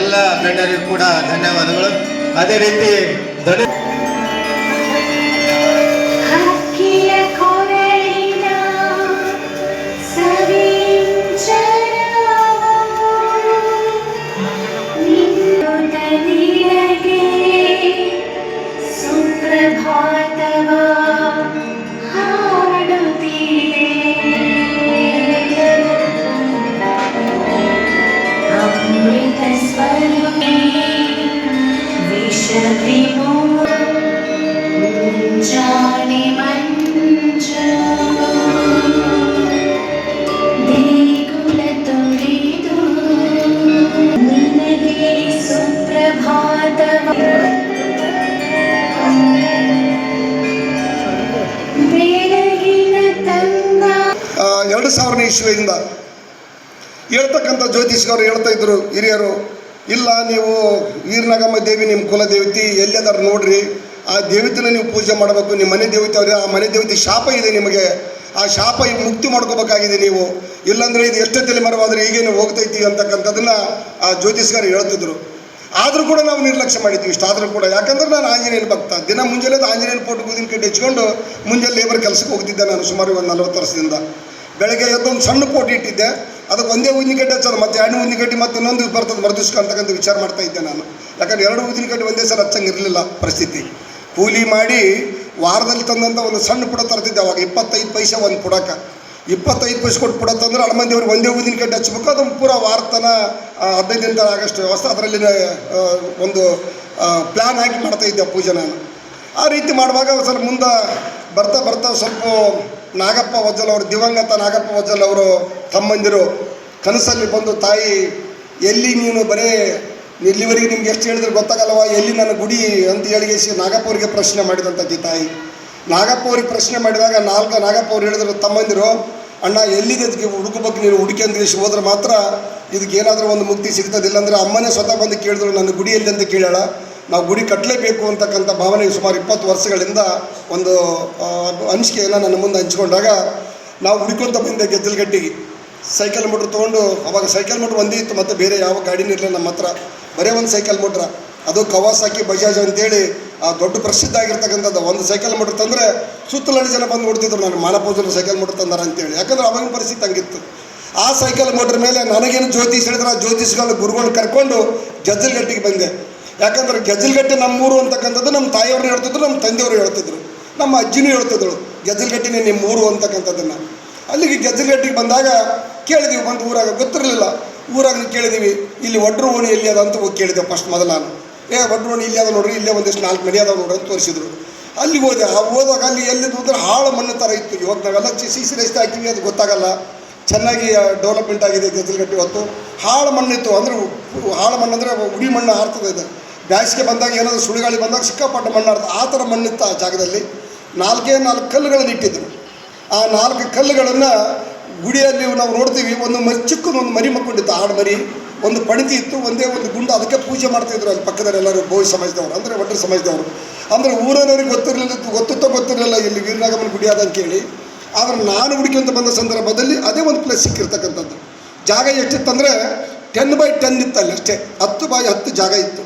ಎಲ್ಲ ಗಣ್ಯರಿಗೂ ಕೂಡ ಧನ್ಯವಾದಗಳು. ಅದೇ ರೀತಿ ಇಸ್ವಿಯಿಂದ ಹೇಳ್ತಕ್ಕಂಥ ಜ್ಯೋತಿಷ್ಕರು ಹೇಳ್ತಾ ಇದ್ರು ಹಿರಿಯರು, ಇಲ್ಲ ನೀವು ವೀರನಾಗಮ್ಮ ದೇವಿ ನಿಮ್ಮ ಕುಲ ದೇವತೆ ಎಲ್ಲದಾರ ನೋಡ್ರಿ, ಆ ದೇವತೆನ ನೀವು ಪೂಜೆ ಮಾಡಬೇಕು, ನಿಮ್ಮ ಮನೆ ದೇವತೆ ಅವ್ರೆ, ಆ ಮನೆ ದೇವತೆ ಶಾಪ ಇದೆ ನಿಮಗೆ, ಆ ಶಾಪ ಮುಕ್ತಿ ಮಾಡ್ಕೋಬೇಕಾಗಿದೆ ನೀವು, ಇಲ್ಲಾಂದರೆ ಇದು ಎಷ್ಟೇ ತಲೆಮರವಾದರೆ ಈಗೇನು ಹೋಗ್ತೈತಿ ಅಂತಕ್ಕಂಥದ್ದನ್ನು ಆ ಜ್ಯೋತಿಷ್ಕರು ಹೇಳ್ತಿದ್ರು. ಆದರೂ ಕೂಡ ನಾವು ನಿರ್ಲಕ್ಷ್ಯ ಮಾಡಿದ್ವಿ. ಇಷ್ಟಾದರೂ ಕೂಡ, ಯಾಕಂದ್ರೆ ನಾನು ಆಂಜನೇಯನ ಭಕ್ತ. ದಿನ ಮುಂಜಾನೆ ಆಂಜನೇಯನ ಫೋಟೋ ಊದಿನ ಕಡ್ಡಿ ಹಚ್ಕೊಂಡು ಮುಂಜಾನೆ ಲೇಬರ್ ಕೆಲಸಕ್ಕೆ ಹೋಗ್ತಿದ್ದೆ ನಾನು ಸುಮಾರು ಒಂದು 40 ವರ್ಷದಿಂದ. ಬೆಳಗ್ಗೆ ಎದ್ದೊಂದು ಸಣ್ಣ ಪೋಟಿ ಇಟ್ಟಿದ್ದೆ, ಅದಕ್ಕೆ ಒಂದೇ ಊದಿನ ಕಡ್ಡಿ ಹಚ್ಚೋದು, ಮತ್ತು 2 ಊದಿನ ಕಡ್ಡಿ ಮತ್ತು ಇನ್ನೊಂದು ಬರ್ತದೆ ಮರುದಿವ್ಸ ಅಂತಕ್ಕಂಥ ವಿಚಾರ ಮಾಡ್ತಾ ಇದ್ದೆ ನಾನು. ಯಾಕಂದ್ರೆ 2 ಊದಿನ ಕಡ್ಡಿ ಒಂದೇ ಸಲ ಹಚ್ಚಂಗಿರಲಿಲ್ಲ ಪರಿಸ್ಥಿತಿ. ಕೂಲಿ ಮಾಡಿ ವಾರದಲ್ಲಿ ತಂದಂಥ ಒಂದು ಸಣ್ಣ ಪುಡ ತರ್ತಿದ್ದೆ ಅವಾಗ, 25 ಪೈಸೆ ಒಂದು ಪುಡಕ್ಕೆ. 25 ಪೈಸೆ ಕೊಟ್ಟು ಪುಡ ತಂದ್ರೆ ಅಳಮಂದಿಯವ್ರಿಗೆ ಒಂದೇ ಊದಿನ ಕಡ್ಡಿ ಹಚ್ಬೇಕು, ಅದನ್ನು ಪೂರ ವಾರತನ 15 ದಿನ ಆಗಷ್ಟು ವ್ಯವಸ್ಥೆ ಅದರಲ್ಲಿ ಒಂದು ಪ್ಲ್ಯಾನ್ ಹಾಕಿ ಮಾಡ್ತಾಯಿದ್ದೆ ಪೂಜೆ ನಾನು. ಆ ರೀತಿ ಮಾಡುವಾಗ ಸ್ವಲ್ಪ ಮುಂದೆ ಬರ್ತಾ ಬರ್ತಾ ಸ್ವಲ್ಪ ನಾಗಪ್ಪ ವಜ್ಜಲ್ ಅವರು, ದಿವಂಗತ ನಾಗಪ್ಪ ವಜ್ಜಲ್ ಅವರು ತಮ್ಮಂದಿರು ಕನಸಲ್ಲಿ ಬಂದು, ತಾಯಿ ಎಲ್ಲಿ ನೀನು ಬರೀ ಇಲ್ಲಿವರೆಗೆ ನಿಮ್ಗೆ ಎಷ್ಟು ಹೇಳಿದ್ರೆ ಗೊತ್ತಾಗಲ್ಲವ, ಎಲ್ಲಿ ನನ್ನ ಗುಡಿ ಅಂತ ಹೇಳಿಸಿ ನಾಗಪ್ಪ ಅವರಿಗೆ ಪ್ರಶ್ನೆ ಮಾಡಿದಂಥದ್ದು ತಾಯಿ. ನಾಗಪ್ಪ ಅವ್ರಿಗೆ ಪ್ರಶ್ನೆ ಮಾಡಿದಾಗ ನಾಗಪ್ಪ ಅವ್ರು ಹೇಳಿದ್ರು, ತಮ್ಮಂದಿರು ಅಣ್ಣ ಎಲ್ಲಿದೆ ಅದಕ್ಕೆ ಹುಡುಕಬೇಕು, ನೀನು ಹುಡುಕಂದ್ರೇಸಿ ಹೋದ್ರೆ ಮಾತ್ರ ಇದಕ್ಕೆ ಏನಾದರೂ ಒಂದು ಮುಕ್ತಿ ಸಿಗ್ತದಿಲ್ಲ. ಅಂದರೆ ಅಮ್ಮನೇ ಸ್ವತಃ ಬಂದು ಕೇಳಿದ್ರು, ನನ್ನ ಗುಡಿ ಎಲ್ಲಿ ಅಂತ ಕೇಳೋಣ, ನಾವು ಗುಡಿ ಕಟ್ಟಲೇಬೇಕು ಅಂತಕ್ಕಂಥ ಭಾವನೆ ಸುಮಾರು 20 ವರ್ಷಗಳಿಂದ ಒಂದು ಅನಿಸಿಕೆಯನ್ನು ನನ್ನ ಮುಂದೆ ಹಂಚ್ಕೊಂಡಾಗ ನಾವು ಹುಡುಕೊಂತ ಬಂದೆ ಗೆದ್ದಲಗಟ್ಟಿಗೆ. ಸೈಕಲ್ ಮೋಟ್ರ್ ತೊಗೊಂಡು, ಅವಾಗ ಸೈಕಲ್ ಮೋಟ್ರ್ ಒಂದೇ ಇತ್ತು, ಮತ್ತು ಬೇರೆ ಯಾವ ಗಾಡಿನೂ ಇರಲಿಲ್ಲ ನಮ್ಮ ಹತ್ರ, ಬರೀ ಒಂದು ಸೈಕಲ್ ಮೋಟ್ರ, ಅದು ಕವಾಸಾಕಿ ಬಜಾಜ್ ಅಂತೇಳಿ ದೊಡ್ಡ ಪ್ರಸಿದ್ಧ ಆಗಿರ್ತಕ್ಕಂಥದ್ದು. ಒಂದು ಸೈಕಲ್ ಮೋಟ್ರ್ ತಂದರೆ ಸುತ್ತಲಡಿ ಜನ ಬಂದು ನೋಡ್ತಿದ್ರು, ನಾನು ಮಾನಪೂಜನ ಸೈಕಲ್ ಮೋಟ್ರ್ ತಂದಾರ ಅಂತೇಳಿ. ಯಾಕಂದ್ರೆ ಅವಾಗಿನ ಪರಿಸ್ಥಿತಿ ಹಂಗಿತ್ತು. ಆ ಸೈಕಲ್ ಮೋಟ್ರ್ ಮೇಲೆ ನನಗೇನು ಜ್ಯೋತಿಷ್ ಹೇಳಿದ್ರೆ, ಆ ಜ್ಯೋತಿಷ್ಗಳು ಗುರುಗಳು ಕರ್ಕೊಂಡು ಗೆದ್ದಲಗಟ್ಟಿಗೆ ಬಂದೆ. ಯಾಕಂದ್ರೆ ಗೆದ್ದಲಗಟ್ಟಿ ನಮ್ಮೂರು ಅಂತಕ್ಕಂಥದ್ದು ನಮ್ಮ ತಾಯಿಯವರು ಹೇಳ್ತಿದ್ರು, ನಮ್ಮ ತಂದೆಯವರು ಹೇಳ್ತಿದ್ರು, ನಮ್ಮ ಅಜ್ಜಿನೂ ಹೇಳ್ತಿದ್ರು, ಗೆದ್ದಲಗಟ್ಟಿನೇ ನಿಮ್ಮ ಊರು ಅಂತಕ್ಕಂಥದ್ದನ್ನು. ಅಲ್ಲಿಗೆ ಗೆದ್ದಲಗಟ್ಟಿಗೆ ಬಂದಾಗ ಕೇಳಿದೀವಿ, ಬಂದು ಊರಾಗ ಗೊತ್ತಿರಲಿಲ್ಲ, ಊರಾಗ ಕೇಳಿದೀವಿ ಇಲ್ಲಿ ಒಡ್ರು ಓಣಿ ಎಲ್ಲಿ ಅದ ಅಂತ ಹೋಗಿ ಕೇಳಿದೆ ಫಸ್ಟ್ ಮೊದಲು ನಾನು. ಒಡ್ರು ಓಣಿ ಇಲ್ಲಿ ಅದ ನೋಡ್ರಿ, ಇಲ್ಲೇ ಒಂದಿಷ್ಟು 4 ಮನೆ ಅದಾವ ನೋಡ್ರಿ ಅಂತ ತೋರಿಸಿದ್ರು. ಅಲ್ಲಿಗೆ ಹೋದೆ. ಹೋದಾಗ ಅಲ್ಲಿ ಎಲ್ಲಿದ್ದು ಅಂದ್ರೆ ಹಾಳು ಮಣ್ಣು ಥರ ಇತ್ತು. ಇವಾಗ ನಾವೆಲ್ಲ ಸಿಸಿ ರಸ್ತೆ ಹಾಕಿವಿ, ಅದು ಗೊತ್ತಾಗಲ್ಲ, ಚೆನ್ನಾಗಿ ಡೆವಲಪ್ಮೆಂಟ್ ಆಗಿದೆ ಗೆದ್ದಲಗಟ್ಟಿ. ಹೊತ್ತು ಹಾಳು ಮಣ್ಣಿತ್ತು. ಅಂದರೆ ಹಾಳು ಮಣ್ಣು ಅಂದರೆ ಉಡಿ ಮಣ್ಣು ಆರ್ತದೆ. ಇದು ಬ್ಯಾಸಿಗೆ ಬಂದಾಗ ಏನಾದರೂ ಸುಳಿಗಾಳಿ ಬಂದಾಗ ಸಿಕ್ಕಾಪಟ್ಟೆ ಮಣ್ಣು ಆಡ್ತದೆ, ಆ ಥರ ಮಣ್ಣಿತ್ತು ಆ ಜಾಗದಲ್ಲಿ. 4 ಕಲ್ಲುಗಳನ್ನು ಇಟ್ಟಿದ್ರು. ಆ 4 ಕಲ್ಲುಗಳನ್ನು ಗುಡಿಯಲ್ಲಿ ನಾವು ನೋಡ್ತೀವಿ. ಒಂದು ಚಿಕ್ಕದೊಂದು ಮರಿ ಮಕ್ಕೊಂಡಿತ್ತು, ಆಡು ಮರಿ, ಒಂದು ಪಣಿತಿ ಇತ್ತು, ಒಂದೇ ಒಂದು ಗುಂಡ, ಅದಕ್ಕೆ ಪೂಜೆ ಮಾಡ್ತಾಯಿದ್ರು ಅಲ್ಲಿ ಪಕ್ಕದಲ್ಲಿ ಎಲ್ಲರೂ ಬೋವಿ ಸಮಾಜದವರು, ಅಂದರೆ ಒಡ್ರ ಸಮಾಜದವರು. ಅಂದರೆ ಊರವರಿಗೆ ಗೊತ್ತಿರಲಿಲ್ಲ ಇಲ್ಲಿ ವೀರನಾಗಮ್ಮನ ಗುಡಿ ಆದಂತ ಕೇಳಿ. ಆದರೆ ನಾನು ಹುಡುಕಿಂತ ಬಂದ ಸಂದರ್ಭದಲ್ಲಿ ಅದೇ ಒಂದು ಪ್ಲೇಸ್ ಸಿಕ್ಕಿರ್ತಕ್ಕಂಥದ್ದು. ಜಾಗ ಎಷ್ಟಿತ್ತಂದರೆ 10 by 10 ಇತ್ತು ಅಲ್ಲಿ ಅಷ್ಟೇ, 10 by 10 ಜಾಗ ಇತ್ತು.